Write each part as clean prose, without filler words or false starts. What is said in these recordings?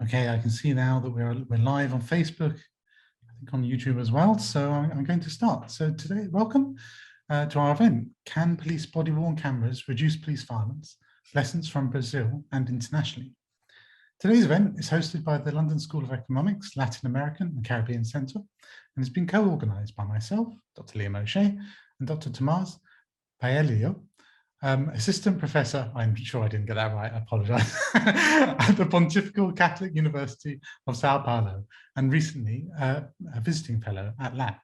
Okay, I can see now that we're live on Facebook, I think on YouTube as well. So I'm going to start. So today, welcome to our event. Can police body-worn cameras reduce police violence? Lessons from Brazil and internationally. Today's event is hosted by the London School of Economics, Latin American and Caribbean Centre, and has been co-organised by myself, Dr. Liam O'Shea, and Dr. Tomás Paelio, Assistant Professor, I'm sure I didn't get that right, I apologise, at the Pontifical Catholic University of São Paulo, and recently a visiting fellow at LAT.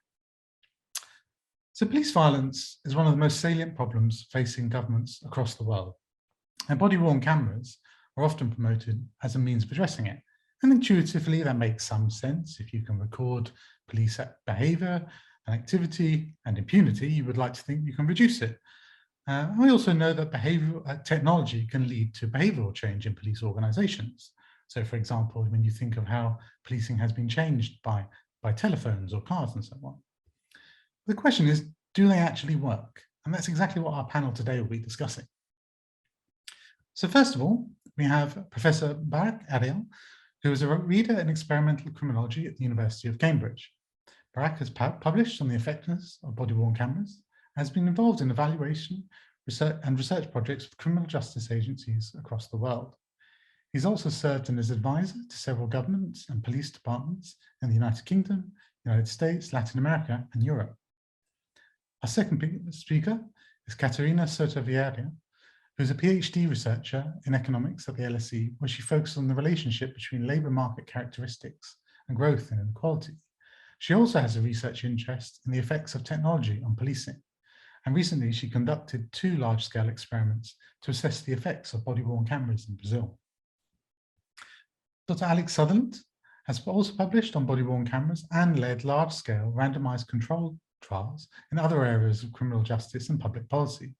So police violence is one of the most salient problems facing governments across the world. And body-worn cameras are often promoted as a means of addressing it. And intuitively, that makes some sense. If you can record police behaviour and activity and impunity, you would like to think you can reduce it. We also know that behavioural technology can lead to behavioural change in police organisations. So, for example, when you think of how policing has been changed by telephones or cars and so on. The question is, do they actually work? And that's exactly what our panel today will be discussing. So first of all, we have Professor Barak Ariel, who is a reader in experimental criminology at the University of Cambridge. Barak has published on the effectiveness of body-worn cameras, has been involved in evaluation, research projects with criminal justice agencies across the world. He's also served as advisor to several governments and police departments in the United Kingdom, United States, Latin America, and Europe. Our second speaker is Caterina Soto Vieira, who's a PhD researcher in economics at the LSE, where she focuses on the relationship between labour market characteristics and growth and inequality. She also has a research interest in the effects of technology on policing. And recently, she conducted 2 large-scale experiments to assess the effects of body-worn cameras in Brazil. Dr. Alex Sutherland has also published on body-worn cameras and led large-scale randomized control trials in other areas of criminal justice and public policy.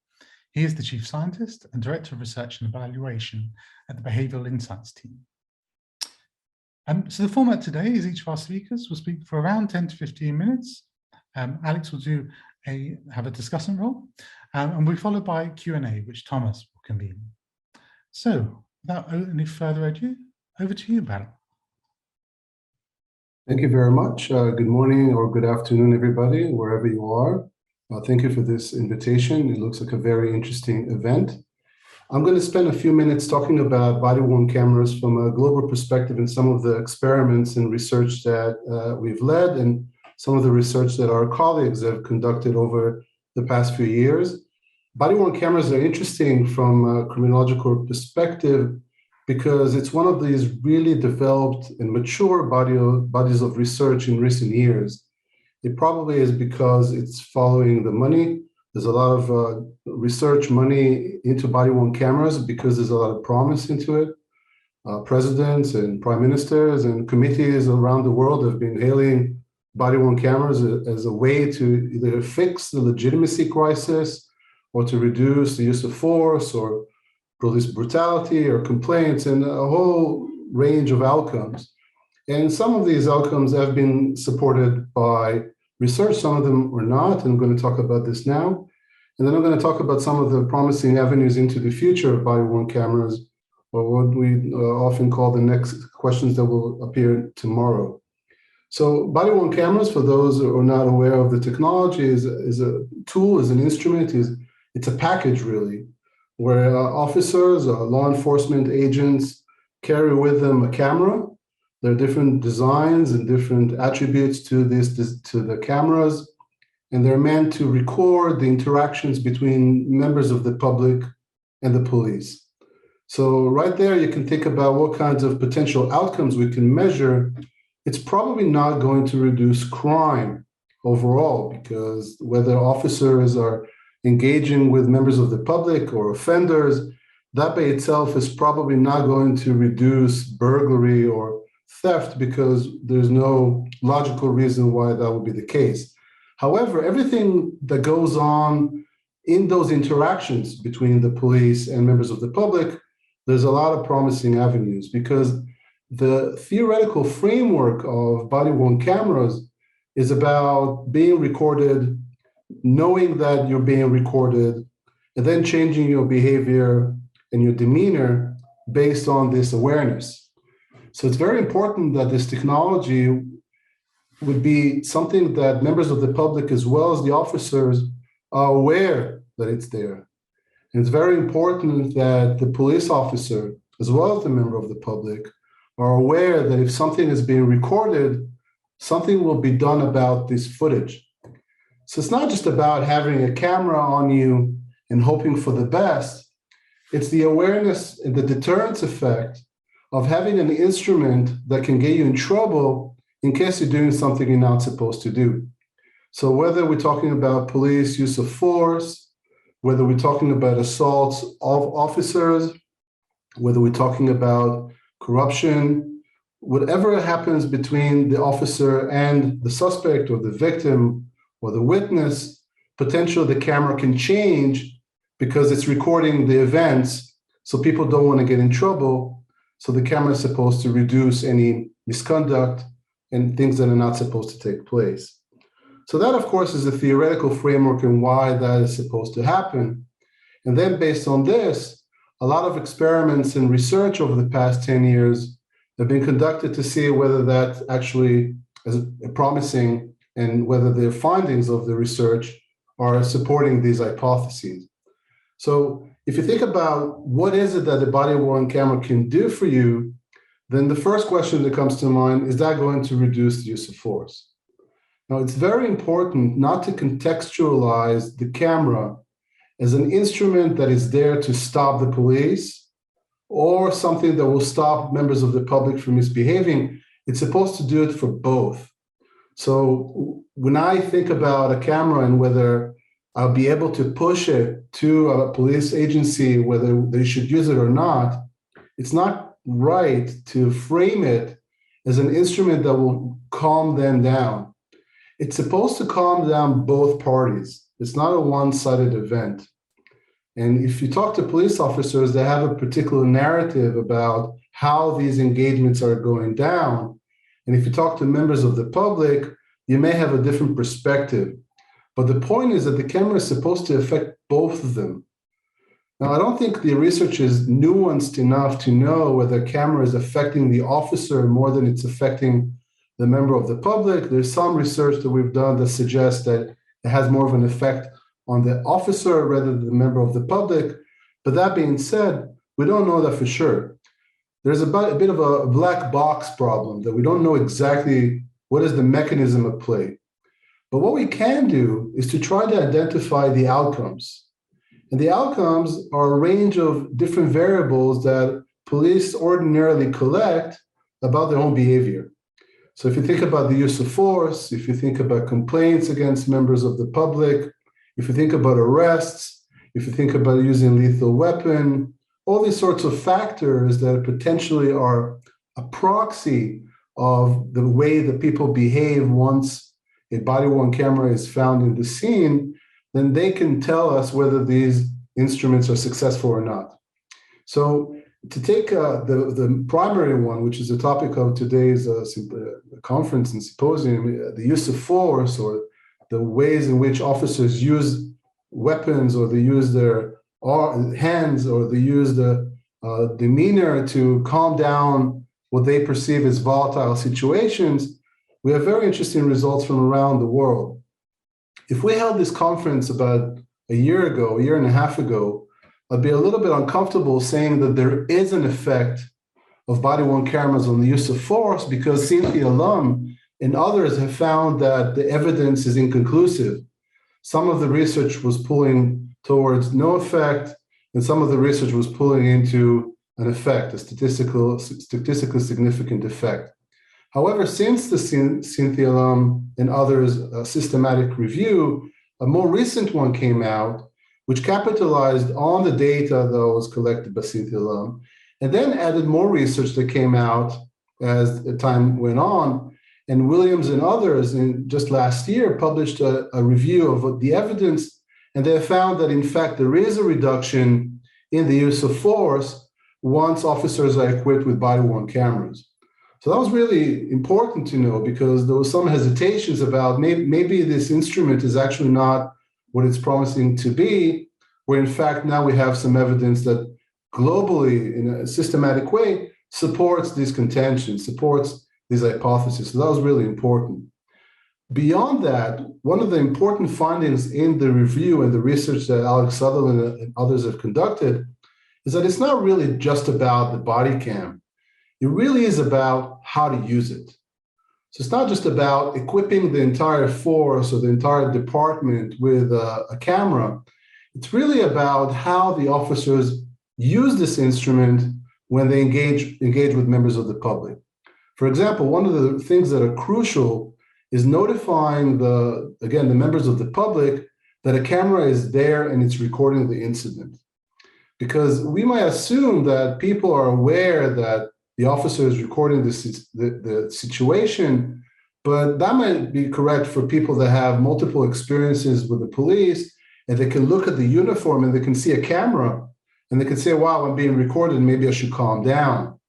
He is the Chief Scientist and Director of Research and Evaluation at the Behavioural Insights team. So the format today is each of our speakers will speak for around 10 to 15 minutes. Alex will have a discussion role, and we'll be followed by Q&A, which Thomas will convene. So without any further ado, over to you, Barak. Thank you very much. Good morning or good afternoon, everybody, wherever you are. Thank you for this invitation. It looks like a very interesting event. I'm going to spend a few minutes talking about body-worn cameras from a global perspective and some of the experiments and research that we've led and some of the research that our colleagues have conducted over the past few years. Body-worn cameras are interesting from a criminological perspective because it's one of these really developed and mature bodies of research in recent years. It probably is because it's following the money. There's a lot of research money into body-worn cameras because there's a lot of promise into it. Presidents and prime ministers and committees around the world have been hailing body-worn cameras as a way to either fix the legitimacy crisis or to reduce the use of force or police brutality or complaints and a whole range of outcomes. And some of these outcomes have been supported by research, some of them are not, and I'm going to talk about this now. And then I'm going to talk about some of the promising avenues into the future of body-worn cameras, or what we often call the next questions that will appear tomorrow. So body-worn cameras, for those who are not aware of the technology, is a tool, is an instrument, it's a package really, where officers or law enforcement agents carry with them a camera. There are different designs and different attributes to the cameras, and they're meant to record the interactions between members of the public and the police. So right there, you can think about what kinds of potential outcomes we can measure. It's probably not going to reduce crime overall, because whether officers are engaging with members of the public or offenders, that by itself is probably not going to reduce burglary or theft, because there's no logical reason why that would be the case. However, everything that goes on in those interactions between the police and members of the public, there's a lot of promising avenues, because the theoretical framework of body-worn cameras is about being recorded, knowing that you're being recorded, and then changing your behavior and your demeanor based on this awareness. So it's very important that this technology would be something that members of the public as well as the officers are aware that it's there. And it's very important that the police officer, as well as the member of the public, are aware that if something is being recorded, something will be done about this footage. So it's not just about having a camera on you and hoping for the best. It's the awareness and the deterrence effect of having an instrument that can get you in trouble in case you're doing something you're not supposed to do. So whether we're talking about police use of force, whether we're talking about assaults of officers, whether we're talking about corruption, whatever happens between the officer and the suspect or the victim or the witness, potentially the camera can change because it's recording the events, so people don't want to get in trouble. So the camera is supposed to reduce any misconduct and things that are not supposed to take place. So that, of course, is a theoretical framework and why that is supposed to happen. And then based on this, a lot of experiments and research over the past 10 years have been conducted to see whether that actually is promising and whether the findings of the research are supporting these hypotheses. So if you think about what is it that the body-worn camera can do for you, then the first question that comes to mind is that going to reduce the use of force? Now, it's very important not to contextualize the camera as an instrument that is there to stop the police or something that will stop members of the public from misbehaving. It's supposed to do it for both. So when I think about a camera and whether I'll be able to push it to a police agency, whether they should use it or not, it's not right to frame it as an instrument that will calm them down. It's supposed to calm down both parties. It's not a one-sided event. And if you talk to police officers, they have a particular narrative about how these engagements are going down. And if you talk to members of the public, you may have a different perspective. But the point is that the camera is supposed to affect both of them. Now, I don't think the research is nuanced enough to know whether a camera is affecting the officer more than it's affecting the member of the public. There's some research that we've done that suggests that it has more of an effect on the officer rather than the member of the public. But that being said, we don't know that for sure. There's a bit of a black box problem that we don't know exactly what is the mechanism at play. But what we can do is to try to identify the outcomes. And the outcomes are a range of different variables that police ordinarily collect about their own behavior. So if you think about the use of force, if you think about complaints against members of the public, if you think about arrests, if you think about using lethal weapon, all these sorts of factors that potentially are a proxy of the way that people behave once a body-worn camera is found in the scene, then they can tell us whether these instruments are successful or not. So to take the primary one, which is the topic of today's conference and symposium, the use of force or the ways in which officers use weapons or they use their hands or they use the demeanor to calm down what they perceive as volatile situations, we have very interesting results from around the world. If we held this conference about a year and a half ago, I'd be a little bit uncomfortable saying that there is an effect of body-worn cameras on the use of force because Cynthia Lum and others have found that the evidence is inconclusive. Some of the research was pulling towards no effect, and some of the research was pulling into an effect, a statistically significant effect. However, since the Cynthia Lum and others' systematic review, a more recent one came out, which capitalized on the data that was collected by Cynthia Lum, and then added more research that came out as the time went on. And Williams and others, in just last year, published a review of the evidence, and they found that, in fact, there is a reduction in the use of force once officers are equipped with body-worn cameras. So that was really important to know because there was some hesitations about maybe this instrument is actually not what it's promising to be, where in fact now we have some evidence that globally, in a systematic way, supports these contentions, supports these hypotheses. So that was really important. Beyond that, one of the important findings in the review and the research that Alex Sutherland and others have conducted is that it's not really just about the body cam. It really is about how to use it. So it's not just about equipping the entire force or the entire department with a camera. It's really about how the officers use this instrument when they engage with members of the public. For example, one of the things that are crucial is notifying the members of the public that a camera is there and it's recording the incident. Because we might assume that people are aware that the officer is recording the situation, but that might be correct for people that have multiple experiences with the police, and they can look at the uniform and they can see a camera and they can say, wow, I'm being recorded, maybe I should calm down.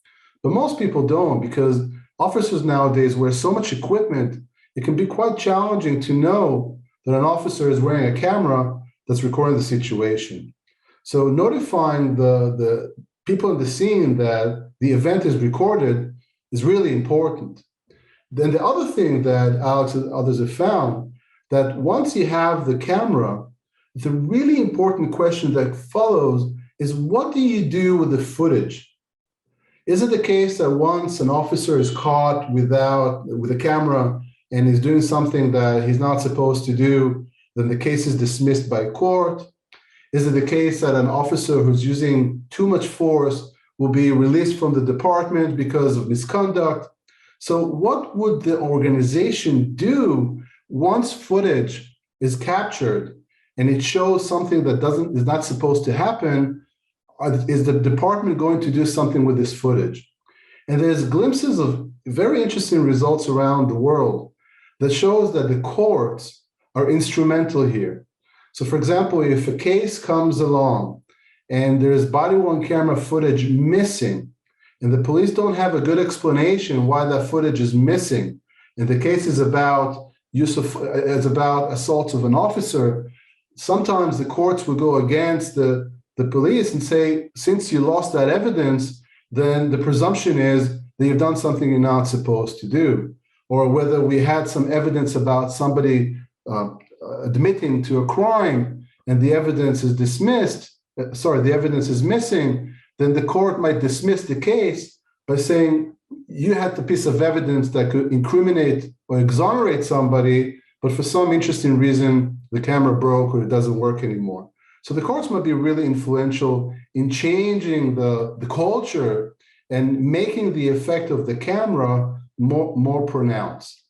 But most people don't, because officers nowadays wear so much equipment, it can be quite challenging to know that an officer is wearing a camera that's recording the situation. So notifying the people in the scene that the event is recorded is really important. Then the other thing that Alex and others have found, that once you have the camera, the really important question that follows is, what do you do with the footage? Is it the case that once an officer is caught with a camera and is doing something that he's not supposed to do, then the case is dismissed by court? Is it the case that an officer who's using too much force will be released from the department because of misconduct? So what would the organization do once footage is captured and it shows something that is not supposed to happen? Is the department going to do something with this footage? And there's glimpses of very interesting results around the world that shows that the courts are instrumental here. So for example, if a case comes along and there's body-worn camera footage missing, and the police don't have a good explanation why that footage is missing, and the case is about assault of an officer, sometimes the courts will go against the police and say, since you lost that evidence, then the presumption is that you've done something you're not supposed to do. Or whether we had some evidence about somebody admitting to a crime and the evidence is the evidence is missing, then the court might dismiss the case by saying you had the piece of evidence that could incriminate or exonerate somebody, but for some interesting reason, the camera broke or it doesn't work anymore. So the courts might be really influential in changing the culture and making the effect of the camera more pronounced.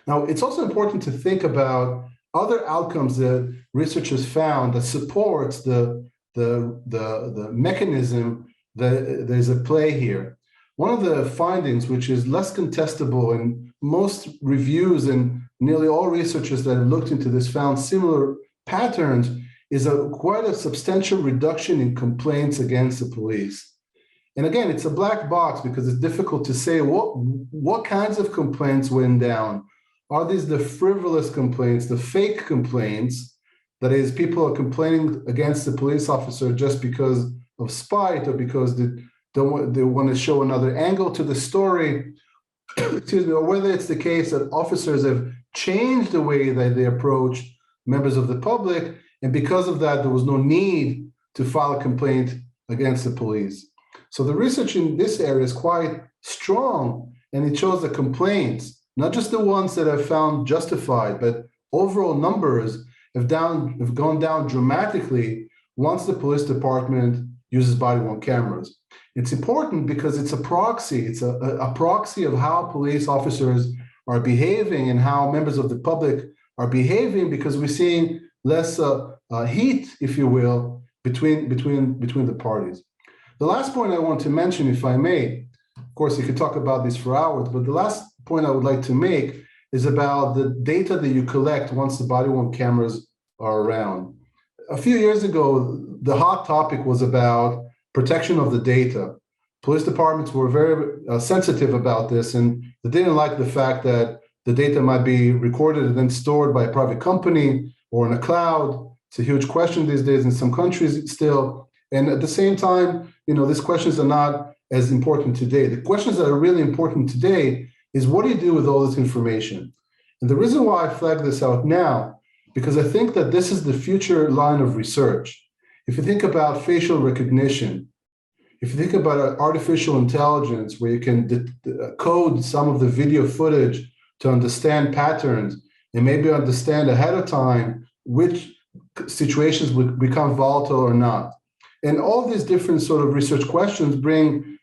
Now, it's also important to think about other outcomes that researchers found that supports the mechanism that there's a play here. One of the findings, which is less contestable, and most reviews and nearly all researchers that have looked into this found similar patterns, is quite a substantial reduction in complaints against the police. And again, it's a black box because it's difficult to say what kinds of complaints went down. Are these the frivolous complaints, the fake complaints? That is, people are complaining against the police officer just because of spite or because they want to show another angle to the story, excuse me, or whether it's the case that officers have changed the way that they approach members of the public, and because of that, there was no need to file a complaint against the police. So the research in this area is quite strong, and it shows that complaints, not just the ones that are found justified, but overall numbers have gone down dramatically once the police department uses body-worn cameras. It's important because it's a proxy. It's a proxy of how police officers are behaving and how members of the public are behaving, because we're seeing less heat, if you will, between the parties. The last point I want to mention, if I may, of course, you could talk about this for hours, but the last point I would like to make is about the data that you collect once the body-worn cameras are around. A few years ago, the hot topic was about protection of the data. Police departments were very sensitive about this, and they didn't like the fact that the data might be recorded and then stored by a private company or in a cloud. It's a huge question these days in some countries still. And at the same time, these questions are not as important today. The questions that are really important today is, what do you do with all this information? And the reason why I flag this out now, because I think that this is the future line of research. If you think about facial recognition, if you think about artificial intelligence, where you can code some of the video footage to understand patterns and maybe understand ahead of time which situations would become volatile or not. And all these different sort of research questions bring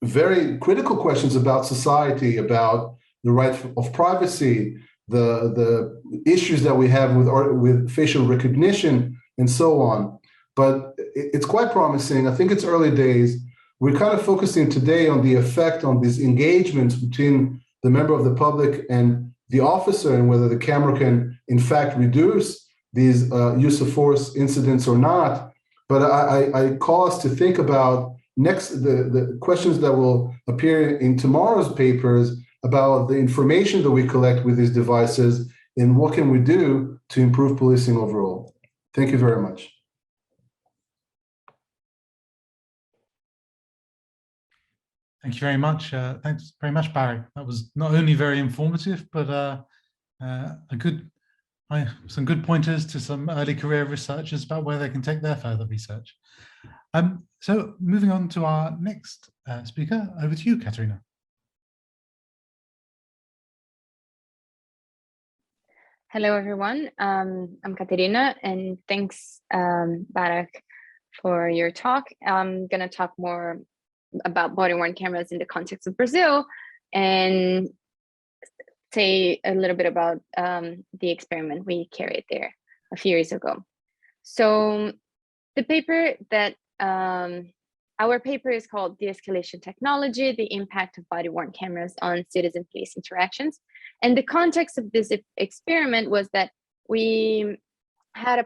very critical questions about society, about the right of privacy, the issues that we have with facial recognition, and so on. But it's quite promising. I think it's early days. We're kind of focusing today on the effect on these engagements between the member of the public and the officer, and whether the camera can, in fact, reduce these use of force incidents or not. But I call us to think about the questions that will appear in tomorrow's papers about the information that we collect with these devices and what can we do to improve policing overall. Thank you very much. Thank you very much. Thanks very much, Barak. That was not only very informative, but some good pointers to some early career researchers about where they can take their further research. So moving on to our next speaker, over to you, Caterina. Hello, everyone. I'm Caterina, and thanks, Barak, for your talk. I'm going to talk more about body-worn cameras in the context of Brazil and say a little bit about the experiment we carried there a few years ago. So the paper that our paper is called De-escalation Technology, the Impact of Body-Worn Cameras on Citizen-Police Interactions. And the context of this experiment was that we have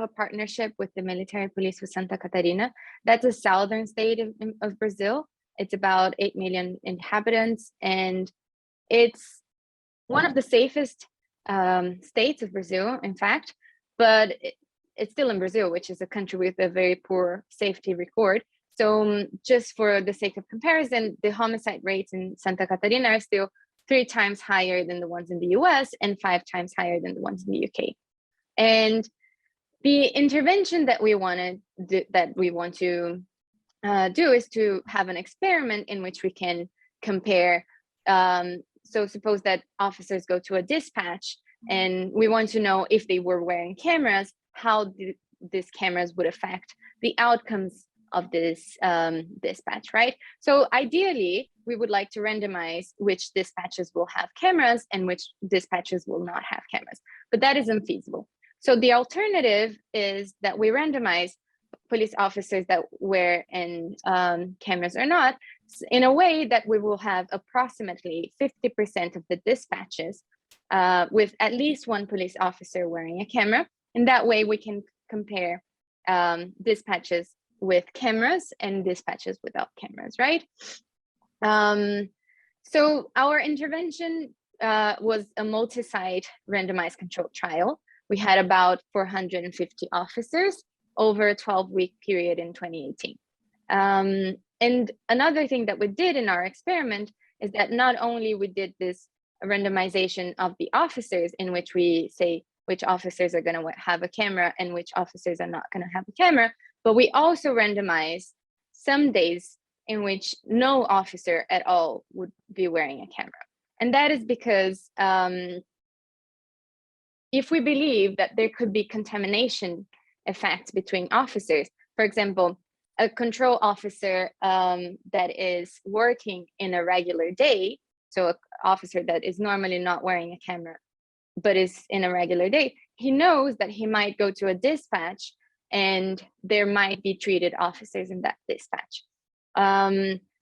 a partnership with the military police of Santa Catarina. That's a southern state of Brazil. It's about 8 million inhabitants, and it's one of the safest states of Brazil, in fact, but it's still in Brazil, which is a country with a very poor safety record. So just for the sake of comparison, the homicide rates in Santa Catarina are still 3 times higher than the ones in the US and 5 times higher than the ones in the UK. And the intervention that we want to do is to have an experiment in which we can compare. So suppose that officers go to a dispatch, and we want to know if they were wearing cameras, how these cameras would affect the outcomes of this dispatch, right? So ideally, we would like to randomize which dispatches will have cameras and which dispatches will not have cameras, but that is unfeasible. So the alternative is that we randomize police officers that wear cameras or not, in a way that we will have approximately 50% of the dispatches with at least one police officer wearing a camera. And that way we can compare dispatches with cameras and dispatches without cameras, right? So our intervention was a multi-site randomized controlled trial. We had about 450 officers over a 12-week period in 2018. And another thing that we did in our experiment is that not only we did this randomization of the officers, in which we say which officers are going to have a camera and which officers are not going to have a camera, but we also randomized some days in which no officer at all would be wearing a camera. And that is because if we believe that there could be contamination effects between officers, for example, a control officer that is working in a regular day, so an officer that is normally not wearing a camera, but is in a regular day, he knows that he might go to a dispatch and there might be treated officers in that dispatch.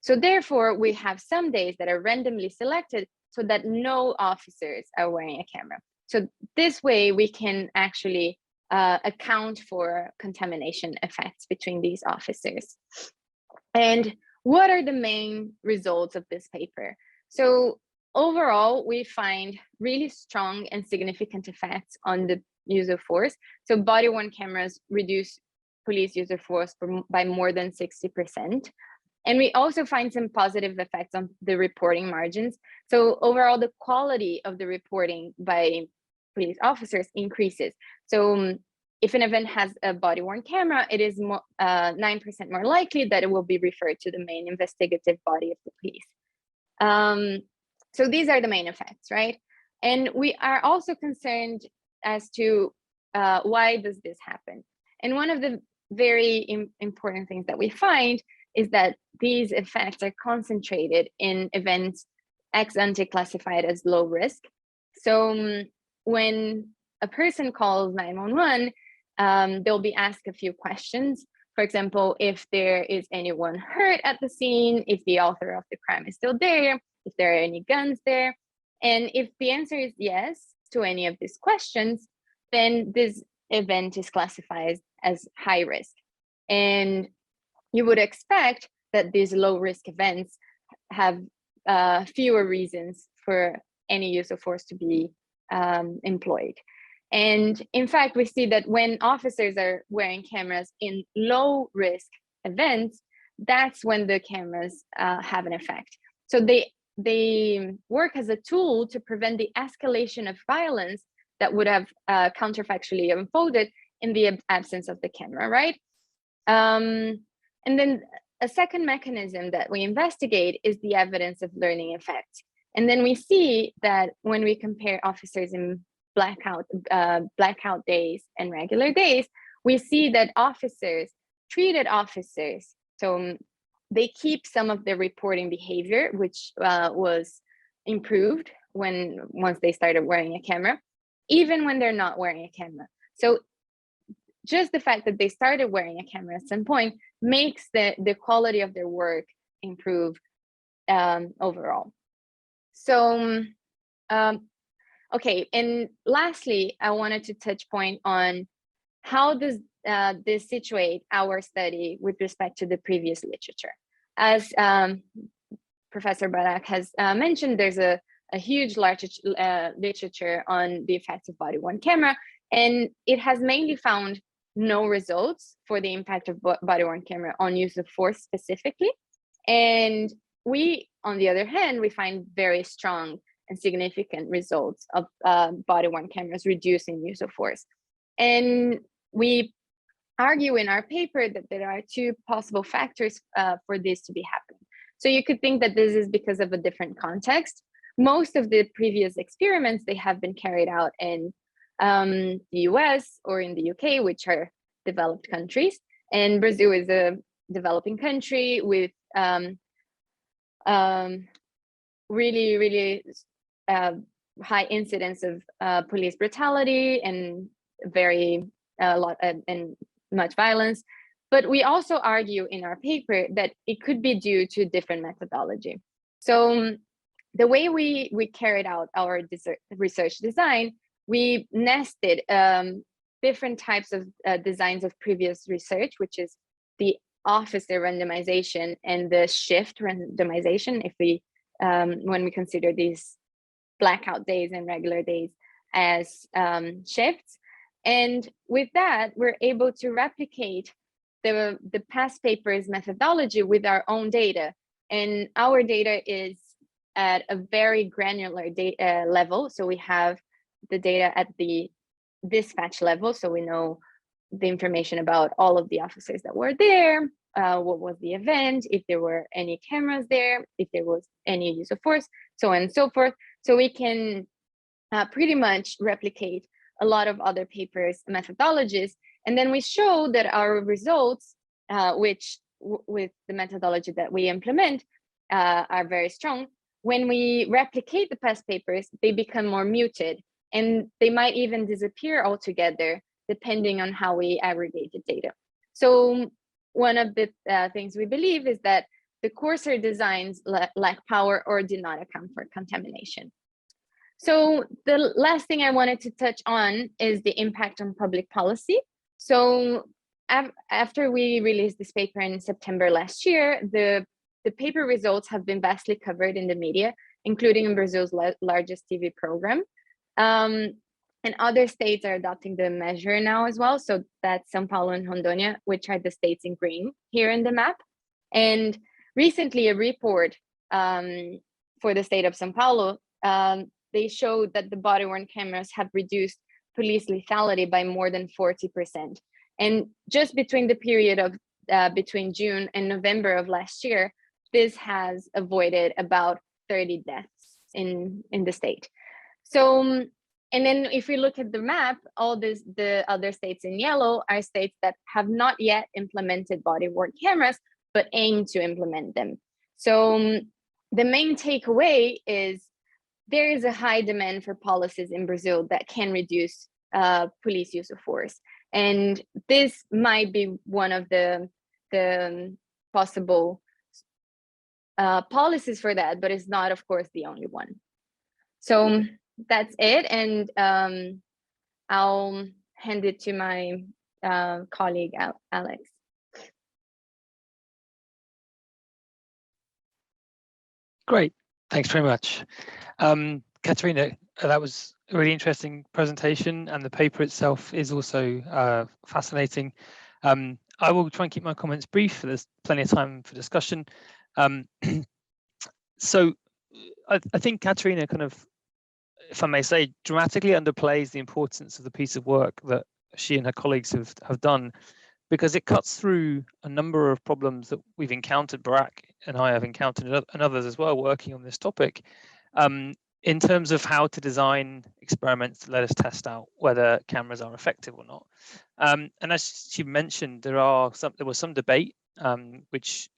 So therefore, we have some days that are randomly selected so that no officers are wearing a camera. So this way we can actually account for contamination effects between these officers. And what are the main results of this paper? So overall, we find really strong and significant effects on the use of force. So body-worn cameras reduce police use of force by more than 60%. And we also find some positive effects on the reporting margins. So overall, the quality of the reporting by police officers increases. So if an event has a body-worn camera, it is 9% more likely that it will be referred to the main investigative body of the police. So these are the main effects, right? And we are also concerned as to why does this happen? And one of the very important things that we find is that these effects are concentrated in events ex ante classified as low risk. So when a person calls 911, they'll be asked a few questions. For example, if there is anyone hurt at the scene, if the author of the crime is still there, if there are any guns there. And if the answer is yes to any of these questions, then this event is classified as high risk. And you would expect that these low risk events have fewer reasons for any use of force to be employed. And in fact, we see that when officers are wearing cameras in low risk events, that's when the cameras have an effect. So they work as a tool to prevent the escalation of violence that would have counterfactually unfolded in the absence of the camera, right? And then a second mechanism that we investigate is the evidence of learning effect. And then we see that when we compare officers in blackout days and regular days, we see that treated officers, so they keep some of their reporting behavior, which was improved once they started wearing a camera, even when they're not wearing a camera. So just the fact that they started wearing a camera at some point makes the quality of their work improve overall. So, okay, and lastly, I wanted to touch point on how does this situate our study with respect to the previous literature. As Professor Barak has mentioned, there's a huge literature on the effects of body-worn camera, and it has mainly found no results for the impact of body-worn camera on use of force specifically. And we, on the other hand, we find very strong and significant results of body-worn cameras reducing use of force. And we argue in our paper that there are two possible factors for this to be happening. So you could think that this is because of a different context. Most of the previous experiments, they have been carried out in the US or in the UK, which are developed countries. And Brazil is a developing country with really, really high incidence of police brutality and much violence. But we also argue in our paper that it could be due to different methodology. So the way we carried out our research design, we nested different types of designs of previous research, which is the officer randomization and the shift randomization, if we when we consider these blackout days and regular days as shifts. And with that, we're able to replicate the past papers methodology with our own data. And our data is at a very granular level. So we have the data at the dispatch level. So we know the information about all of the officers that were there, what was the event, if there were any cameras there, if there was any use of force, so on and so forth. So we can pretty much replicate a lot of other papers' methodologies. And then we show that our results, which with the methodology that we implement, are very strong. When we replicate the past papers, they become more muted, and they might even disappear altogether, depending on how we aggregate the data. So one of the things we believe is that the coarser designs lack power or did not account for contamination. So the last thing I wanted to touch on is the impact on public policy. So after we released this paper in September last year, the paper results have been vastly covered in the media, including in Brazil's largest TV program. And other states are adopting the measure now as well. So that's São Paulo and Rondônia, which are the states in green here in the map. And recently a report for the state of São Paulo, they showed that the body-worn cameras have reduced police lethality by more than 40%. And just between the period of between June and November of last year, this has avoided about 30 deaths in the state. So, and then if we look at the map, all the other states in yellow are states that have not yet implemented body-worn cameras, but aim to implement them. So the main takeaway is there is a high demand for policies in Brazil that can reduce police use of force. And this might be one of the possible policies for that, but it's not, of course, the only one. So that's it. And I'll hand it to my colleague, Alex. Great, thanks very much. Caterina, that was a really interesting presentation, and the paper itself is also fascinating. I will try and keep my comments brief, there's plenty of time for discussion. So I think Caterina kind of, if I may say, dramatically underplays the importance of the piece of work that she and her colleagues have done, because it cuts through a number of problems that we've encountered, Barak and I have encountered, and others as well, working on this topic, in terms of how to design experiments to let us test out whether cameras are effective or not. And as she mentioned, there was some debate which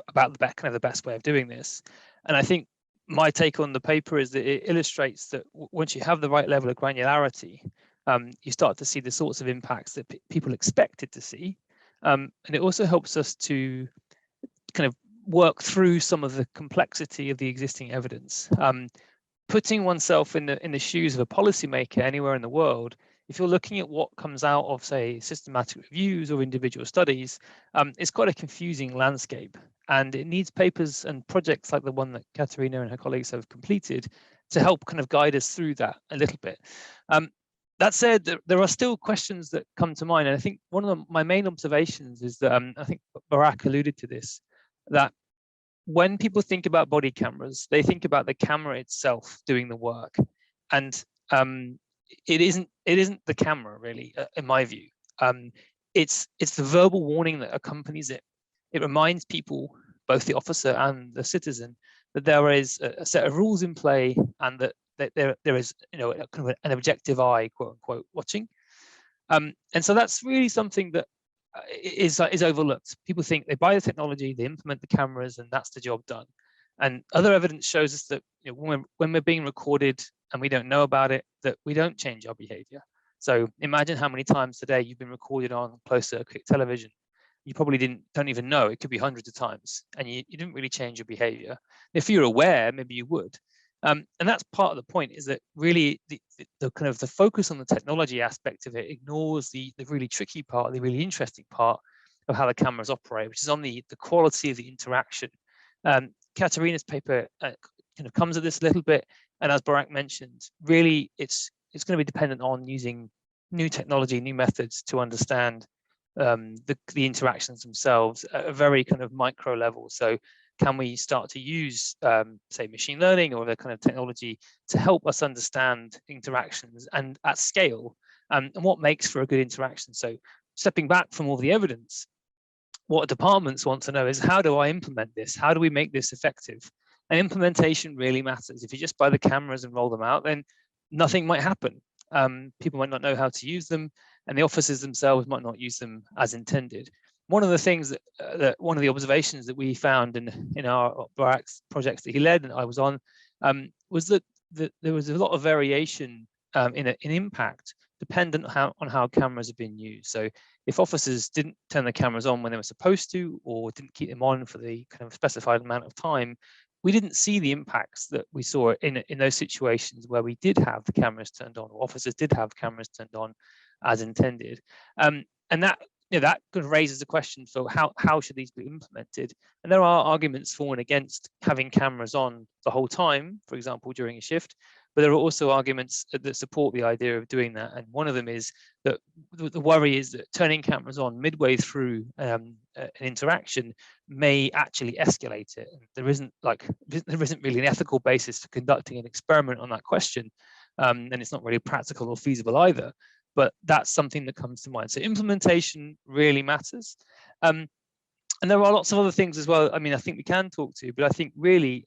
about the best way of doing this. And I think my take on the paper is that it illustrates that once you have the right level of granularity, you start to see the sorts of impacts that people expected to see. And it also helps us to kind of work through some of the complexity of the existing evidence. Putting oneself in the shoes of a policymaker anywhere in the world, if you're looking at what comes out of, say, systematic reviews or individual studies, it's quite a confusing landscape. And it needs papers and projects like the one that Caterina and her colleagues have completed to help kind of guide us through that a little bit. That said, there are still questions that come to mind. And I think one of my main observations is that, I think Barak alluded to this, that when people think about body cameras, they think about the camera itself doing the work. And it isn't the camera, really, in my view. It's the verbal warning that accompanies it. It reminds people, both the officer and the citizen, that there is a set of rules in play, and that there is, kind of an objective eye, quote unquote, watching. And so that's really something that is overlooked. People think they buy the technology, they implement the cameras, and that's the job done. And other evidence shows us that when we're being recorded and we don't know about it, that we don't change our behavior. So imagine how many times today you've been recorded on closed circuit television. You probably don't even know. It could be hundreds of times, and you didn't really change your behavior. If you're aware, maybe you would. And that's part of the point, is that really the kind of the focus on the technology aspect of it ignores the really tricky part, the really interesting part of how the cameras operate, which is on the quality of the interaction. Caterina's paper kind of comes at this a little bit, and as Barak mentioned, really it's going to be dependent on using new technology, new methods to understand the interactions themselves at a very kind of micro level. So can we start to use, say, machine learning or the kind of technology to help us understand interactions and at scale, and what makes for a good interaction? So stepping back from all the evidence, what departments want to know is, how do I implement this? How do we make this effective? And implementation really matters. If you just buy the cameras and roll them out, then nothing might happen. People might not know how to use them, and the officers themselves might not use them as intended. One of the things that one of the observations that we found in our Barak's projects that he led and I was on, was that there was a lot of variation in impact dependent on how cameras have been used. So if officers didn't turn the cameras on when they were supposed to, or didn't keep them on for the kind of specified amount of time, we didn't see the impacts that we saw in those situations where we did have the cameras turned on, or officers did have cameras turned on as intended. And that that kind of raises the question, so how should these be implemented? And there are arguments for and against having cameras on the whole time, for example, during a shift, But there are also arguments that support the idea of doing that. And one of them is that the worry is that turning cameras on midway through an interaction may actually escalate it. There isn't really an ethical basis for conducting an experiment on that question. And it's not really practical or feasible either. But that's something that comes to mind. So implementation really matters. And there are lots of other things as well. I mean, I think we can talk to, but I think really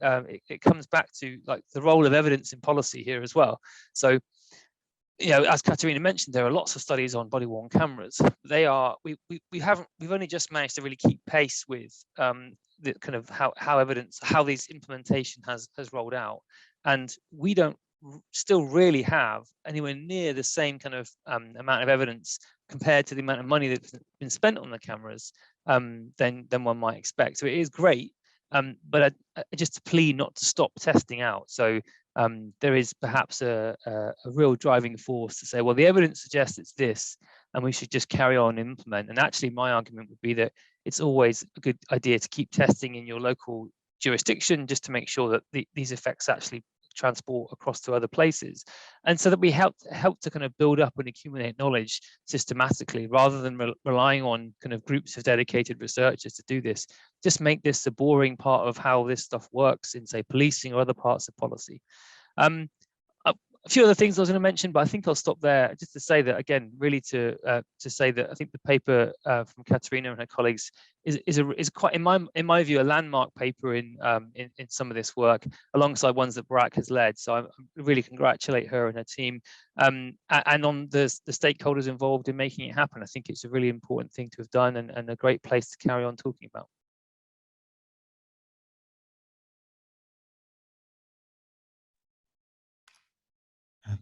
it comes back to like the role of evidence in policy here as well. So, you know, as Caterina mentioned, there are lots of studies on body-worn cameras. We've only just managed to really keep pace with the kind of how these implementation has rolled out, and we don't still really have anywhere near the same kind of amount of evidence compared to the amount of money that's been spent on the cameras than one might expect. So it is great, but I just plea not to stop testing out. So there is perhaps a real driving force to say, well, the evidence suggests it's this, and we should just carry on and implement. And actually, my argument would be that it's always a good idea to keep testing in your local jurisdiction, just to make sure that these effects actually transport across to other places, and so that we help to kind of build up and accumulate knowledge systematically, rather than relying on kind of groups of dedicated researchers to do this. Just make this the boring part of how this stuff works in, say, policing or other parts of policy. A few other things I was going to mention, but I think I'll stop there, just to say that, again, really to say that I think the paper from Caterina and her colleagues is quite, in my view, a landmark paper in some of this work, alongside ones that Barak has led. So I really congratulate her and her team, and on the stakeholders involved in making it happen. I think it's a really important thing to have done, and a great place to carry on talking about.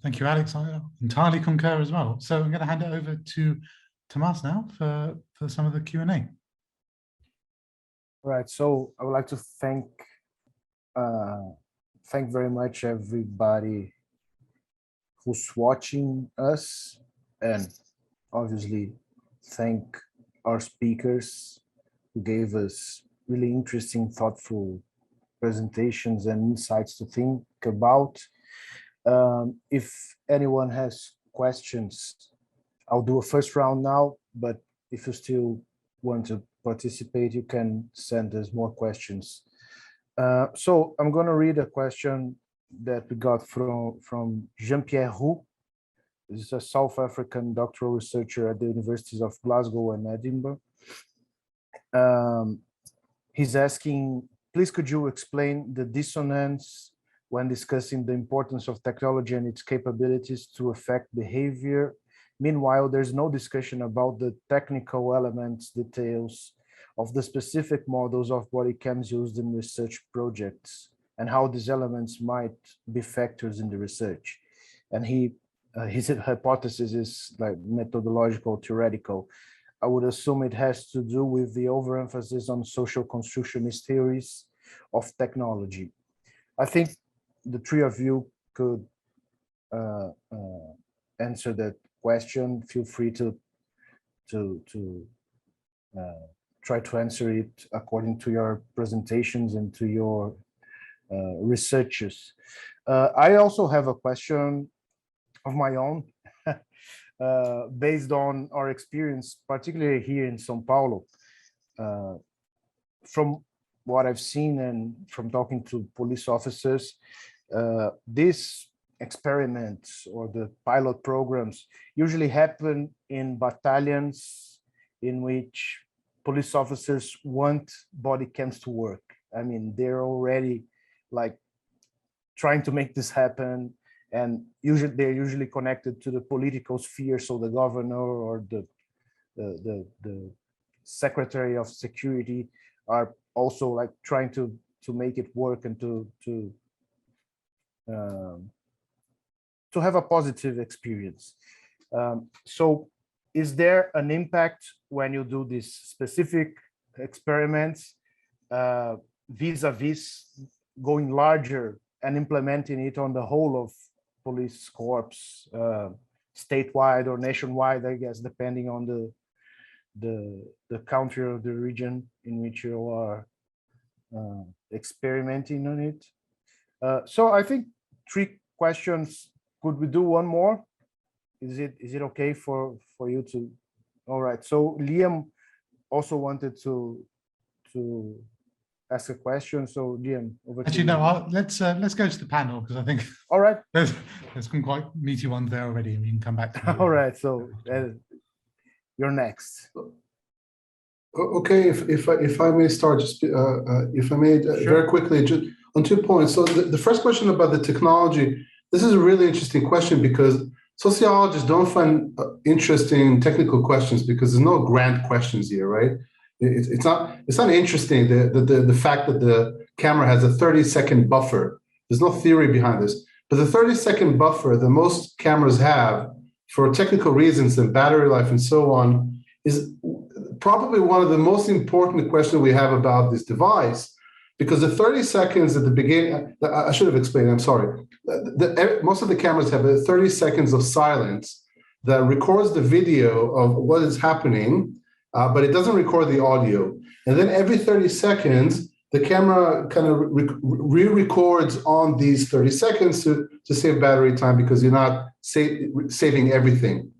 Thank you, Alex. I entirely concur as well. So I'm going to hand it over to Tomas now for some of the Q&A. Right. So I would like to thank very much everybody who's watching us, and obviously thank our speakers who gave us really interesting, thoughtful presentations and insights to think about. If anyone has questions, I'll do a first round now, but if you still want to participate, you can send us more questions. So I'm going to read a question that we got from Jean-Pierre Roux. This is a South African doctoral researcher at the Universities of Glasgow and Edinburgh. He's asking, please could you explain the dissonance when discussing the importance of technology and its capabilities to affect behavior? Meanwhile, there's no discussion about the technical elements, details of the specific models of body cams used in research projects, and how these elements might be factors in the research. And his hypothesis is like methodological, theoretical. I would assume it has to do with the overemphasis on social constructionist theories of technology. I think the three of you could answer that question. Feel free to try to answer it according to your presentations and to your researches. I also have a question of my own based on our experience, particularly here in São Paulo. From what I've seen and from talking to police officers, these experiments or the pilot programs usually happen in battalions in which police officers want body cams to work. I mean, they're already like trying to make this happen, and they're usually connected to the political sphere. So the governor or the secretary of security are also like trying to make it work and to have a positive experience. So is there an impact when you do these specific experiments vis-a-vis going larger and implementing it on the whole of police corps, statewide or nationwide, I guess, depending on the country or the region in which you are experimenting on it? So I think three questions. Could we do one more? Is it okay for you to? All right. So Liam also wanted to ask a question. So Liam, over Actually, to you. no. Let's go to the panel because I think All right. there's some quite meaty ones there already, and we can come back to them. All right. So you're next. Okay, if I may start, just if I may very quickly, just on 2 points. So the first question about the technology, this is a really interesting question because sociologists don't find interesting technical questions because there's no grand questions here, right? It's not interesting the fact that the camera has a 30-second buffer. There's no theory behind this, but the 30-second buffer that most cameras have for technical reasons and battery life and so on is probably one of the most important questions we have about this device, because the 30 seconds at the beginning, I should have explained, I'm sorry. Most of the cameras have 30 seconds of silence that records the video of what is happening, but it doesn't record the audio. And then every 30 seconds, the camera kind of re-records on these 30 seconds to save battery time because you're not saving everything.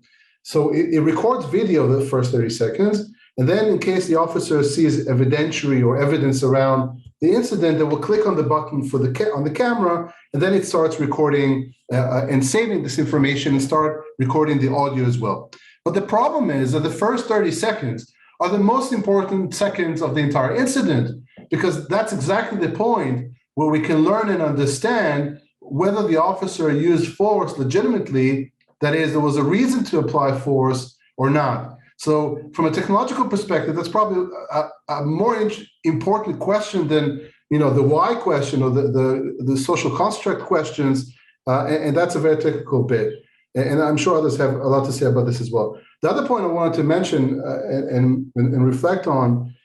So it records video the first 30 seconds, and then in case the officer sees evidentiary or evidence around the incident, they will click on the button for on the camera, and then it starts recording and saving this information and start recording the audio as well. But the problem is that the first 30 seconds are the most important seconds of the entire incident, because that's exactly the point where we can learn and understand whether the officer used force legitimately, that is, there was a reason to apply force or not. So from a technological perspective, that's probably a more important question than, you know, the why question or the social construct questions, and that's a very technical bit. And I'm sure others have a lot to say about this as well. The other point I wanted to mention and reflect on,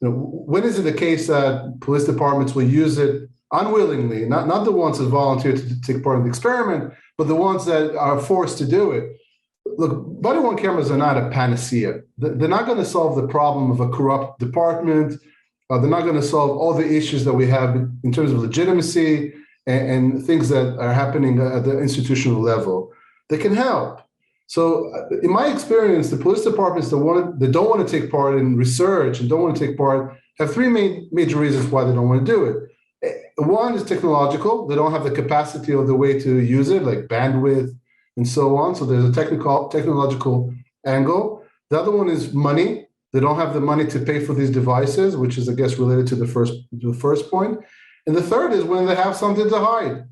when is it the case that police departments will use it unwillingly, not the ones that volunteer to take part in the experiment, but the ones that are forced to do it? Look, body-worn cameras are not a panacea. They're not going to solve the problem of a corrupt department. They're not going to solve all the issues that we have in terms of legitimacy and things that are happening at the institutional level. They can help. So in my experience, the police departments that don't want to take part in research and don't want to take part have three major reasons why they don't want to do it. One is technological. They don't have the capacity or the way to use it, like bandwidth and so on. So there's a technological angle. The other one is money. They don't have the money to pay for these devices, which is, I guess, related to the first point. And the third is when they have something to hide.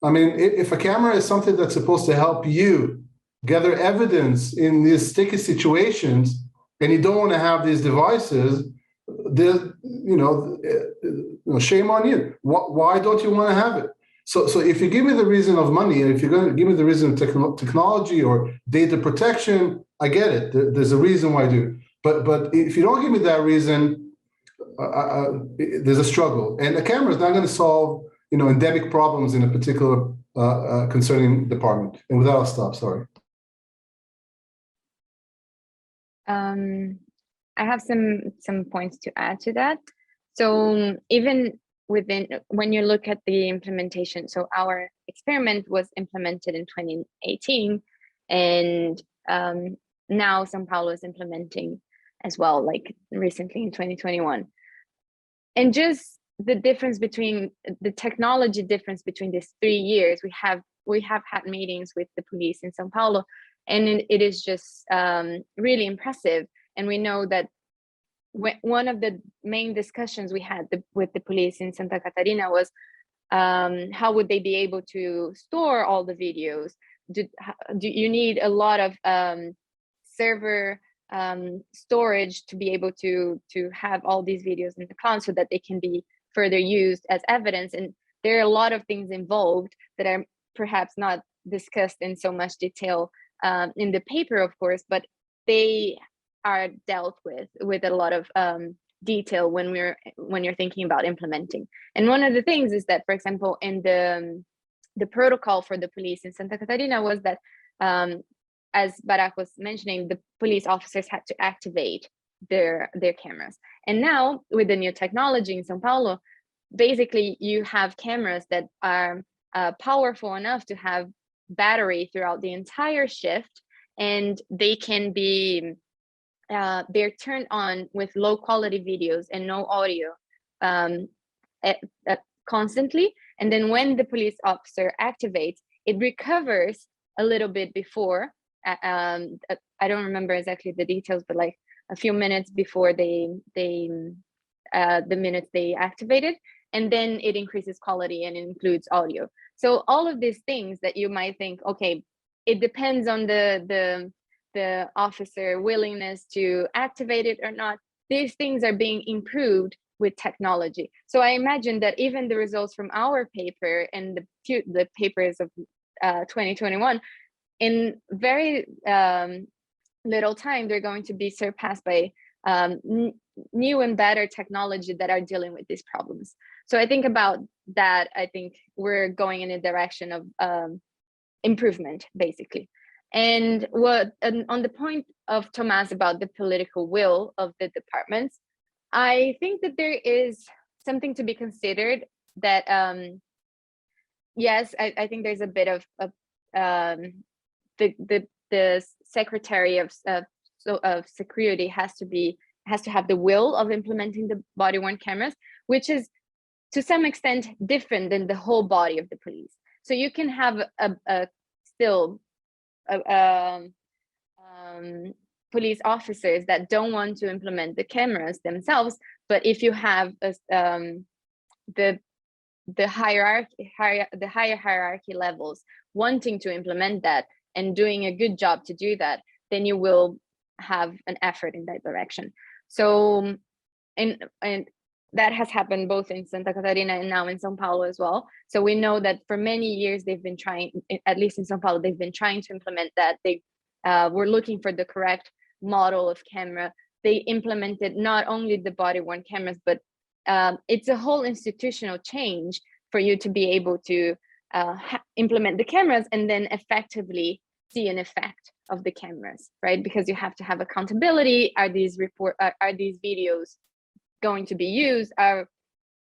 I mean, if a camera is something that's supposed to help you gather evidence in these sticky situations, and you don't want to have these devices, shame on you. Why don't you want to have it? So if you give me the reason of money, and if you're going to give me the reason of technology or data protection, I get it. There's a reason why I do. But if you don't give me that reason, there's a struggle. And a camera is not going to solve, endemic problems in a particular concerning department. And with that, I'll stop. Sorry. I have some points to add to that. So even when you look at the implementation, so our experiment was implemented in 2018, and now São Paulo is implementing as well, like recently in 2021. And just the difference between the technology difference between these 3 years, we have had meetings with the police in São Paulo, and it is just really impressive. And we know that one of the main discussions we had with the police in Santa Catarina was how would they be able to store all the videos? Do you need a lot of server storage to be able to have all these videos in the cloud so that they can be further used as evidence? And there are a lot of things involved that are perhaps not discussed in so much detail in the paper, of course, but they are dealt with a lot of detail when you're thinking about implementing. And one of the things is that, for example, in the protocol for the police in Santa Catarina was that, as Barak was mentioning, the police officers had to activate their cameras. And now with the new technology in São Paulo, basically you have cameras that are powerful enough to have battery throughout the entire shift, and they can be they're turned on with low quality videos and no audio constantly. And then when the police officer activates, it recovers a little bit before. I don't remember exactly the details, but like a few minutes before the minutes they activated, and then it increases quality and includes audio. So all of these things that you might think, okay, it depends on the officer willingness to activate it or not. These things are being improved with technology. So I imagine that even the results from our paper and the papers of 2021, in very little time, they're going to be surpassed by new and better technology that are dealing with these problems. So I think about that. I think we're going in a direction of improvement, basically. And on the point of Thomas about the political will of the departments, I think that there is something to be considered. That yes, I think there's a bit of the Secretary of Security has to have the will of implementing the body-worn cameras, which is to some extent different than the whole body of the police. So you can have police officers that don't want to implement the cameras themselves, but if you have the higher hierarchy levels wanting to implement that and doing a good job to do that, then you will have an effort in that direction. So and that has happened both in Santa Catarina and now in São Paulo as well. So we know that for many years they've been trying, at least in São Paulo, they've been trying to implement that. They were looking for the correct model of camera. They implemented not only the body-worn cameras, but it's a whole institutional change for you to be able to implement the cameras and then effectively see an effect of the cameras, right? Because you have to have accountability. Are these videos going to be used? Are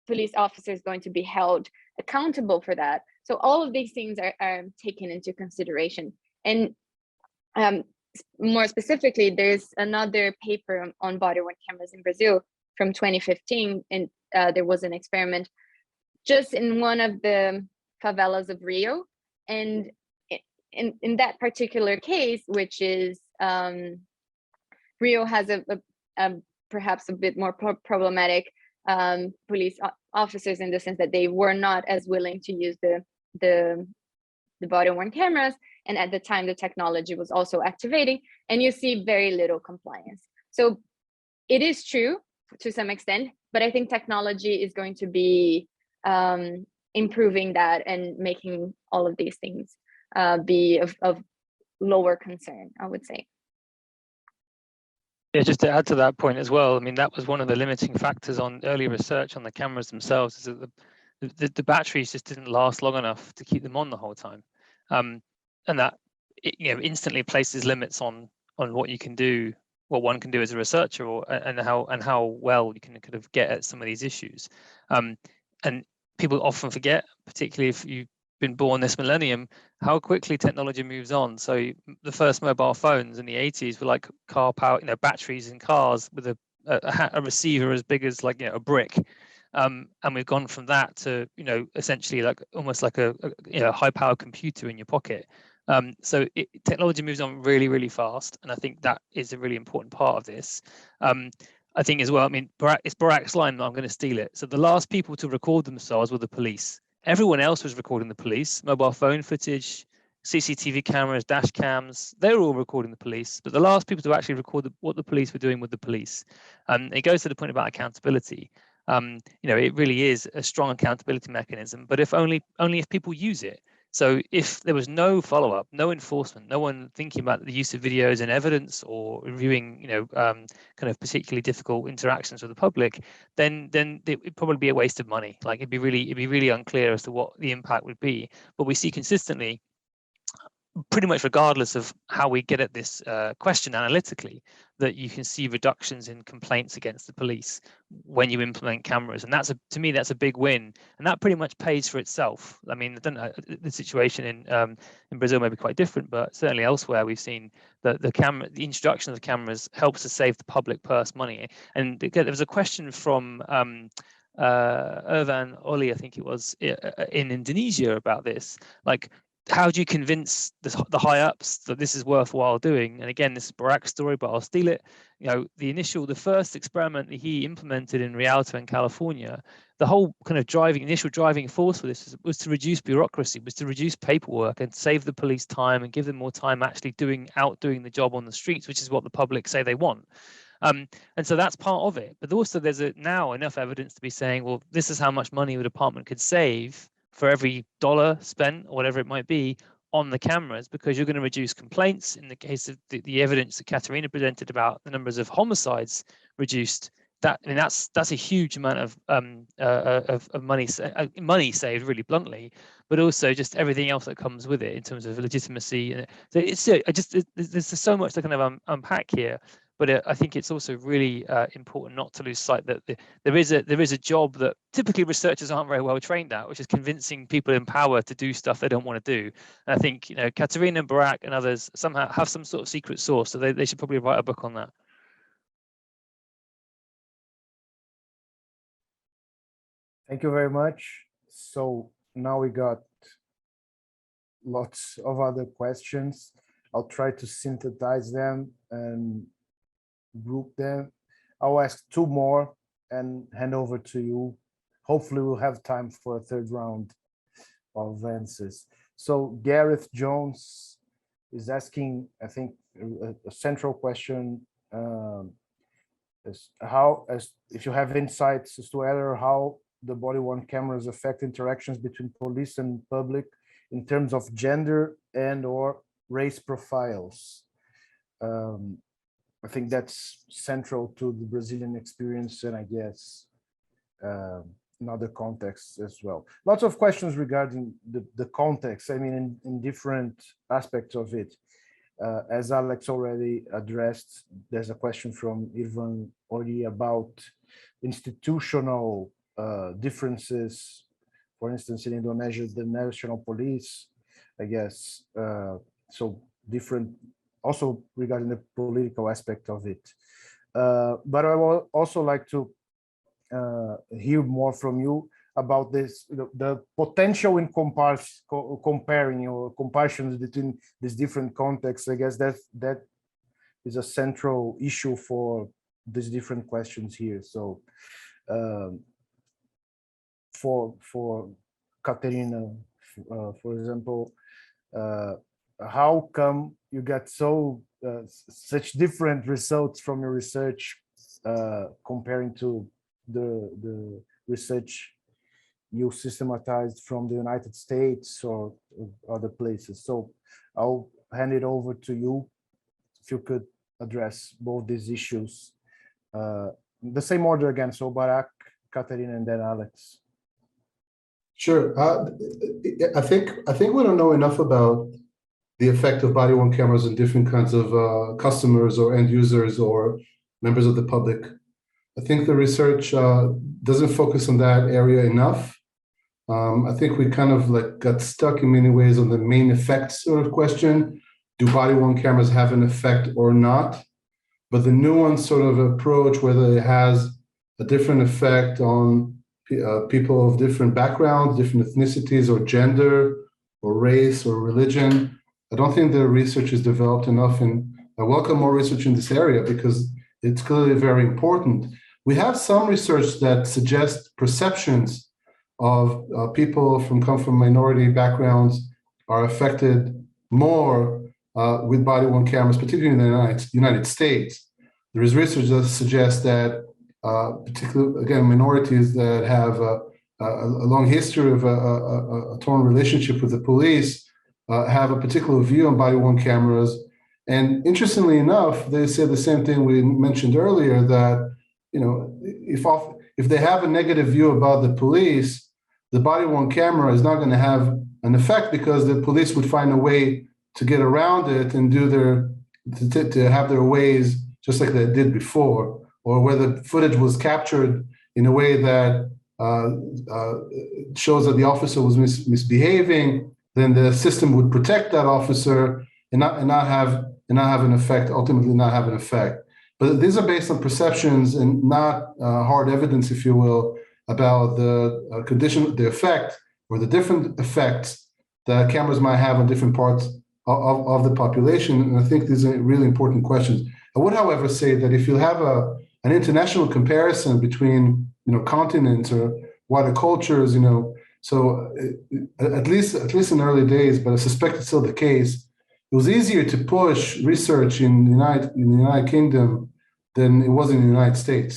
police officers going to be held accountable for that? So all of these things are taken into consideration. And more specifically, there's another paper on body-worn cameras in Brazil from 2015, and there was an experiment just in one of the favelas of Rio. And in that particular case, which is Rio has a perhaps a bit more problematic police officers, in the sense that they were not as willing to use the body-worn cameras, and at the time the technology was also activating, and you see very little compliance. So it is true to some extent, but I think technology is going to be improving that and making all of these things be of lower concern, I would say. Yeah, just to add to that point as well, I mean, that was one of the limiting factors on early research on the cameras themselves, is that the batteries just didn't last long enough to keep them on the whole time. And that instantly places limits on what you can do, what one can do as a researcher, and how well you can kind of get at some of these issues. And people often forget, particularly if you've been born this millennium, how quickly technology moves on. So the first mobile phones in the 80s were like car power, batteries in cars with a receiver as big as like a brick. And we've gone from that to essentially like almost like a high power computer in your pocket. So technology moves on really, really fast, and I think that is a really important part of this. I think as well, I mean, it's Barak's line, I'm going to steal it. So the last people to record themselves were the police. Everyone else was recording the police, mobile phone footage, CCTV cameras, dash cams, they were all recording the police. But the last people to actually record what the police were doing with the police. It goes to the point about accountability. It really is a strong accountability mechanism, but only if people use it. So if there was no follow-up, no enforcement, no one thinking about the use of videos and evidence or reviewing, kind of particularly difficult interactions with the public, then it'd probably be a waste of money. Like it'd be really unclear as to what the impact would be. But we see consistently pretty much regardless of how we get at this question analytically, that you can see reductions in complaints against the police when you implement cameras, and to me that's a big win, and that pretty much pays for itself. I mean, I don't know, the situation in Brazil may be quite different, but certainly elsewhere we've seen that the introduction of the cameras helps to save the public purse money. And there was a question from Irvan Oli, I think it was, in Indonesia about this, like, how do you convince the high ups that this is worthwhile doing? And again, this is Barak's story, but I'll steal it. You know, the first experiment that he implemented in Rialto in California, the whole kind of initial driving force for this was to reduce bureaucracy, was to reduce paperwork and save the police time and give them more time actually doing the job on the streets, which is what the public say they want. And so that's part of it. But also there's now enough evidence to be saying, well, this is how much money the department could save for every dollar spent or whatever it might be on the cameras, because you're going to reduce complaints. In the case of the evidence that Caterina presented about the numbers of homicides reduced, that's a huge amount of money saved, really bluntly, but also just everything else that comes with it in terms of legitimacy. So there's so much to kind of unpack here. But I think it's also really important not to lose sight that there is a job that typically researchers aren't very well trained at, which is convincing people in power to do stuff they don't want to do. And I think, you know, Caterina and Barak and others somehow have some sort of secret sauce, so they should probably write a book on that. Thank you very much. So now we got lots of other questions. I'll try to synthesize them and group them. I'll ask two more and hand over to you. Hopefully we'll have time for a third round of answers. So Gareth Jones is asking, I think, a central question, if you have insights as to whether how the body-worn cameras affect interactions between police and public in terms of gender and or race profiles. I think that's central to the Brazilian experience, and I guess in other contexts as well. Lots of questions regarding the context, I mean, in different aspects of it. As Alex already addressed, there's a question from Irvan Ori about institutional differences. For instance, in Indonesia, the national police, I guess, so different, also regarding the political aspect of it. But I would also like to hear more from you about this, the potential in comparing or comparisons between these different contexts. I guess that is a central issue for these different questions here. So for Caterina, for example, how come you get such different results from your research comparing to the research you systematized from the United States or other places? So I'll hand it over to you if you could address both these issues. The same order again, so Barak, Caterina, and then Alex. Sure. I think we don't know enough about the effect of body-worn cameras on different kinds of customers or end users or members of the public. I think the research doesn't focus on that area enough. I think we kind of got stuck in many ways on the main effects sort of question. Do body-worn cameras have an effect or not? But the nuanced sort of approach, whether it has a different effect on people of different backgrounds, different ethnicities or gender or race or religion, I don't think the research is developed enough, and I welcome more research in this area because it's clearly very important. We have some research that suggests perceptions of people come from minority backgrounds are affected more with body-worn cameras, particularly in the United States. There is research that suggests that particularly, again, minorities that have a long history of a torn relationship with the police have a particular view on body-worn cameras. And interestingly enough, they say the same thing we mentioned earlier, that, you know, if they have a negative view about the police, the body-worn camera is not going to have an effect because the police would find a way to get around it and do to have their ways just like they did before, or where the footage was captured in a way that shows that the officer was misbehaving, then the system would protect that officer and not have an effect, ultimately not have an effect. But these are based on perceptions and not hard evidence, if you will, about the condition, the effect, or the different effects that cameras might have on different parts of the population. And I think these are really important questions. I would, however, say that if you have an international comparison between continents or wider cultures, so at least in early days, but I suspect it's still the case, it was easier to push research in the United Kingdom than it was in the United States.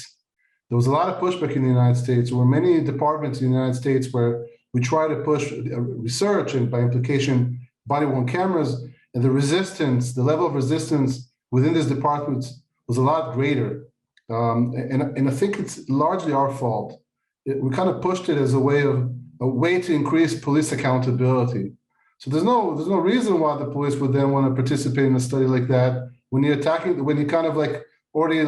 There was a lot of pushback in the United States. There were many departments in the United States where we try to push research and by implication body-worn cameras, and the level of resistance within these departments was a lot greater. And I think it's largely our fault. We kind of pushed it as a way to increase police accountability. So there's no reason why the police would then want to participate in a study like that when you kind of already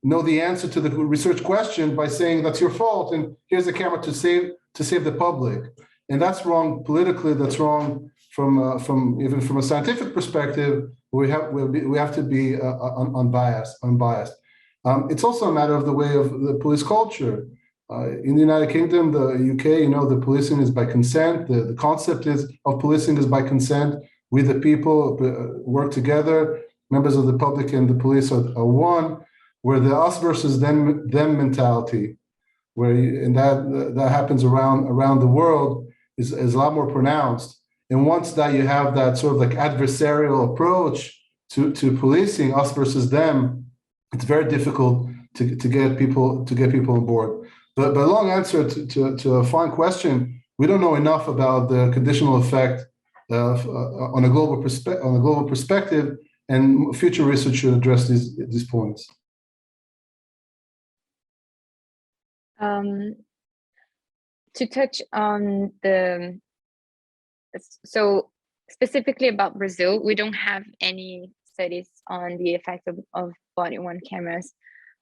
know the answer to the research question by saying that's your fault and here's a camera to save the public. And that's wrong politically. That's wrong from even from a scientific perspective. We have to be unbiased. It's also a matter of the way of the police culture. In the United Kingdom, the UK, the policing is by consent. The concept of policing is by consent. We, the people, work together. Members of the public and the police are one. Where the us versus them mentality, and that happens around the world, is a lot more pronounced. And once that you have that sort of adversarial approach to policing, us versus them, it's very difficult to get people on board. But a long answer to a fine question, we don't know enough about the conditional effect on a global perspective, and future research should address these points. To touch on so specifically about Brazil, we don't have any studies on the effect of body-worn cameras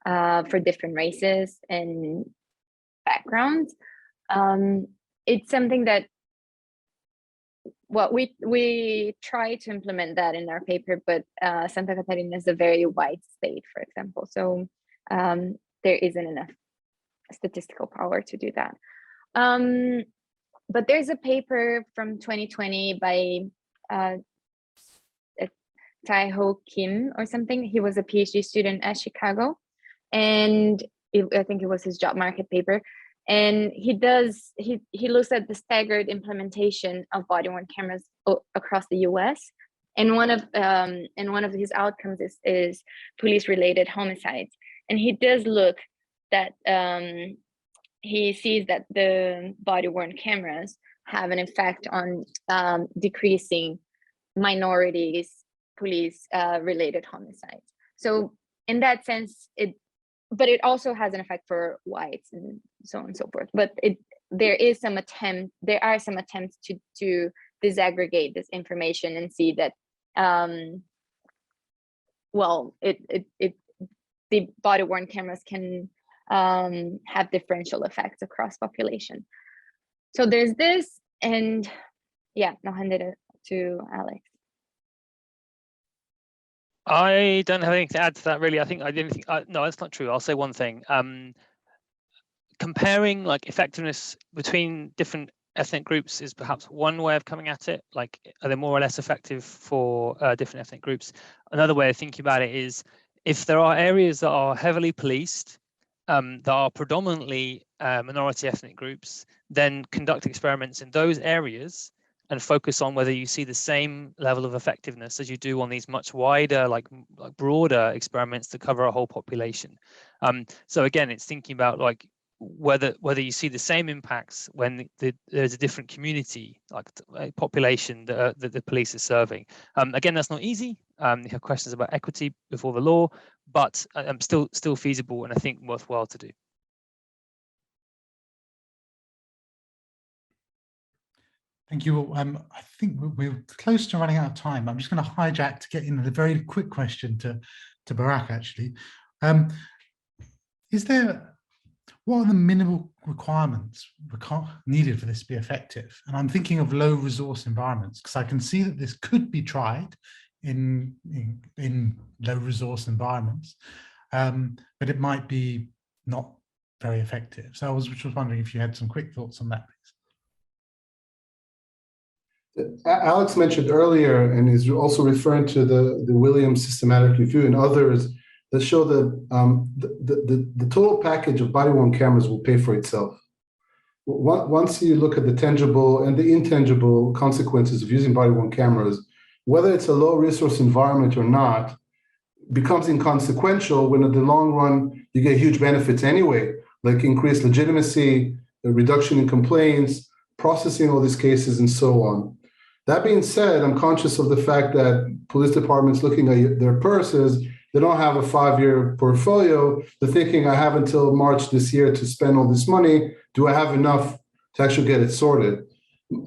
for different races and backgrounds. It's something that we try to implement that in our paper, but Santa Catarina is a very white state, for example, so there isn't enough statistical power to do that. But there's a paper from 2020 by Tae-ho Kim or something. He was a PhD student at Chicago, and I think it was his job market paper. And he looks at the staggered implementation of body-worn cameras across the U.S. And one of his outcomes is police-related homicides. And he does look that he sees that the body-worn cameras have an effect on decreasing minorities police related homicides. So in that sense, but it also has an effect for whites and so on and so forth. But there are some attempts to disaggregate this information and see that the body-worn cameras can have differential effects across population. So there's this, and yeah, I'll hand it to Alex. I don't have anything to add to that, really. I think no, that's not true. I'll say one thing. Comparing effectiveness between different ethnic groups is perhaps one way of coming at it. Are they more or less effective for different ethnic groups? Another way of thinking about it is, if there are areas that are heavily policed, that are predominantly minority ethnic groups, then conduct experiments in those areas and focus on whether you see the same level of effectiveness as you do on these much wider, broader experiments to cover a whole population. So again, it's thinking about whether you see the same impacts when there's a different community, a population that the police are serving. Again, that's not easy. You have questions about equity before the law, but still feasible, and I think worthwhile to do. Thank you all. I think we're close to running out of time. I'm just going to hijack to get in a very quick question to Barak, actually. What are the minimal requirements needed for this to be effective? And I'm thinking of low resource environments, because I can see that this could be tried in low resource environments, but it might be not very effective. So I was just wondering if you had some quick thoughts on that, please. Alex mentioned earlier, and is also referring to the Williams systematic review and others that show that the total package of body-worn cameras will pay for itself. Once you look at the tangible and the intangible consequences of using body-worn cameras, whether it's a low-resource environment or not, becomes inconsequential when in the long run you get huge benefits anyway, like increased legitimacy, a reduction in complaints, processing all these cases, and so on. That being said, I'm conscious of the fact that police departments looking at their purses, they don't have a 5-year portfolio. They're thinking, I have until March this year to spend all this money. Do I have enough to actually get it sorted?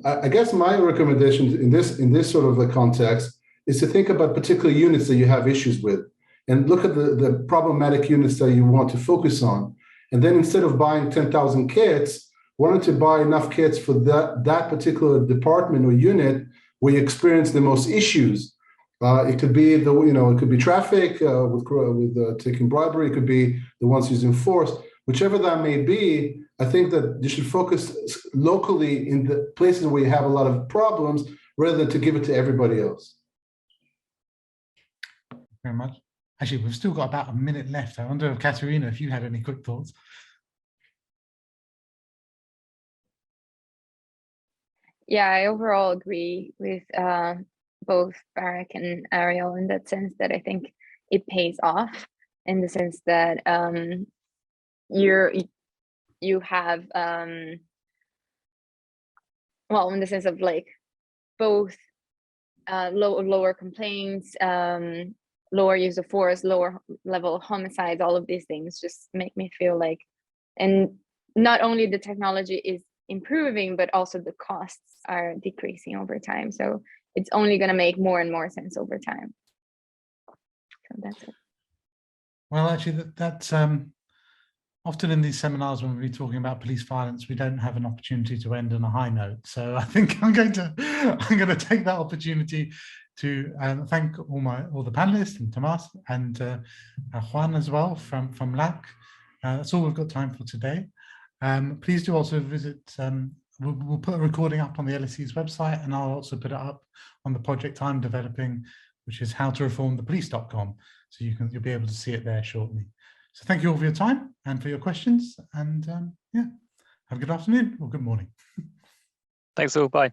I guess my recommendation in this sort of a context is to think about particular units that you have issues with and look at the problematic units that you want to focus on. And then instead of buying 10,000 kits, why don't you buy enough kits for that particular department or unit where you experience the most issues? It could be it could be traffic with taking bribery. It could be the ones using force. Whichever that may be, I think that you should focus locally in the places where you have a lot of problems, rather than to give it to everybody else. Thank you very much. Actually, we've still got about a minute left. I wonder if Caterina, if you had any quick thoughts. Yeah, I overall agree with both Barak and Ariel in that sense, that I think it pays off in the sense that you have well, in the sense of like both lower complaints, lower use of force, lower level of homicides, all of these things just make me feel like, and not only the technology is improving, but also the costs are decreasing over time. So it's only going to make more and more sense over time. So that's it. Well, actually, that's often in these seminars when we're talking about police violence, we don't have an opportunity to end on a high note. So I think I'm going to take that opportunity to thank all the panelists and Tomas and Juan as well from LAC. That's all we've got time for today. Please do also visit. We'll put a recording up on the LSE's website, and I'll also put it up on the project I'm developing, which is howtoreformthepolice.com. So you'll be able to see it there shortly. So thank you all for your time and for your questions. And yeah, have a good afternoon or good morning. Thanks all. Bye.